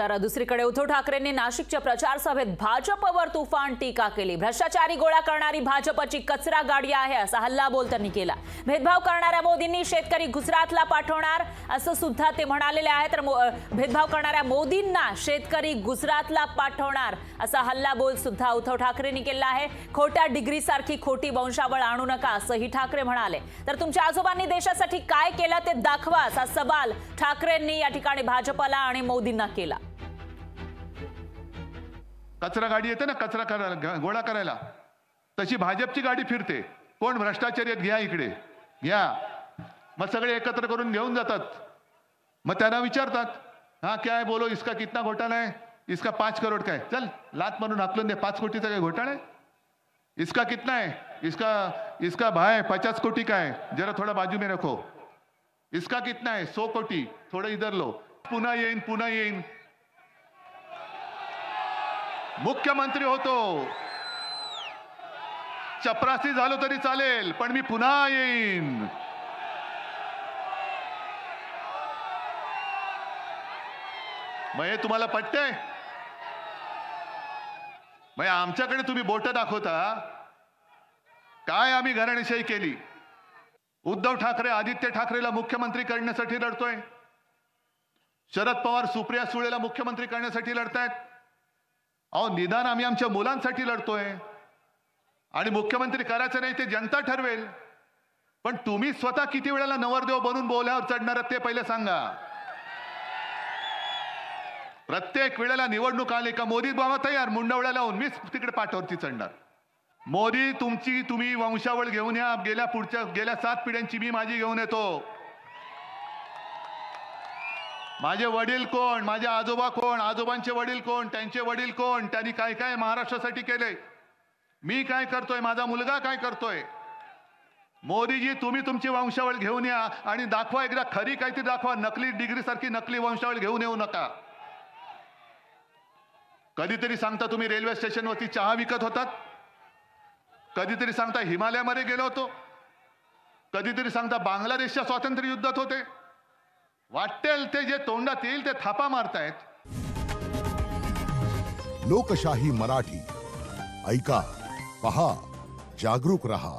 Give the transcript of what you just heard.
तर दुसरीकडे उद्धव ठाकरेंनी नाशिकच्या प्रचार सभेत भाजपवर तुफान टीका केली। भ्रष्टाचारी गोळा करणारी भाजपची कचरा गाडी आहे असा हल्लाबोल त्यांनी केला। भेदभाव करणाऱ्या मोदींनी शेतकरी गुजरातला पाठवणार असं सुद्धा ते म्हणालेले आहेत। तर भेदभाव करणाऱ्या मोदींना शेतकरी गुजरातला पाठवणार असा हल्लाबोल सुद्धा उद्धव ठाकरेंनी केला आहे। खोट्या डिग्री सारखी खोटी वंशावळ आणू नका असंही ठाकरे म्हणाले। तर तुमच्या आजोबांनी देशासाठी काय केलं ते दाखवा असा सवाल ठाकरेंनी या ठिकाणी भाजपला आणि मोदींना केला। कचरा गाडी येते ना कचरा गोळा करायला, तशी भाजपची गाडी फिरते। कोण भ्रष्टाचारी घ्या इकडे घ्या, मग सगळे एकत्र करून घेऊन जातात। मग त्यांना विचारतात, हाँ क्या है बोलो, इसका कितना घोटाला है, इसका 5 करोड़ का है, चल लात मारून हाकलून दे, 5 कोटीचा काय घोटाळा है, इसका कितना है, इसका भाई 50 कोटी का है, जरा थोड़ा बाजू में रखो, इसका कितना है 100 कोटी, थोड़ा इधर लो, पुन्हा येईन मुख्यमंत्री होतो, चपरासी झालो तरी चालेल पण मी पुन्हा येईन। मग हे तुम्हाला पटतंय? मग आमच्याकडे तुम्ही बोट दाखवता काय आम्ही घराणेशाही केली। उद्धव ठाकरे आदित्य ठाकरेला मुख्यमंत्री करण्यासाठी लढतोय, शरद पवार सुप्रिया सुळेला मुख्यमंत्री करण्यासाठी लढतायत। अहो निदान आम्ही आमच्या मुलांसाठी लढतोय आणि मुख्यमंत्री करायचं नाही ते जनता ठरवेल, पण तुम्ही स्वतः किती वेळेला नवरदेव बनून बोल्यावर चढणार ते पहिले सांगा। प्रत्येक वेळेला निवडणूक आली का मोदी बाबा तयार, मुंडवळ्या लावून मीच तिकडे पाठावरती चढणार। मोदी तुम्ही वंशावळ घेऊन या, गेल्या 7 पिढ्यांची मी माझी घेऊन येतो। माझे वडील कोण, माझे आजोबा कोण, आजोबांचे वडील कोण, त्यांचे वडील कोण, त्यांनी काय काय महाराष्ट्रासाठी केले, मी काय करतोय, माझा मुलगा काय करतोय। मोदीजी तुम्ही तुमची वंशावळ घेऊन या आणि दाखवा, एकदा खरी काहीतरी दाखवा, नकली डिग्री सारखी नकली वंशावळ घेऊन येऊ नका। कधीतरी सांगता तुम्ही रेल्वे स्टेशनवरती चहा विकत होतात, कधीतरी सांगता हिमालयामध्ये गेलो होतो, कधीतरी सांगता बांगलादेशच्या स्वातंत्र्य युद्धात होते। वाटेल ते जे तोंडात येईल ते थापा मारतायत। लोकशाही मराठी ऐका, पहा, जागरूक रहा।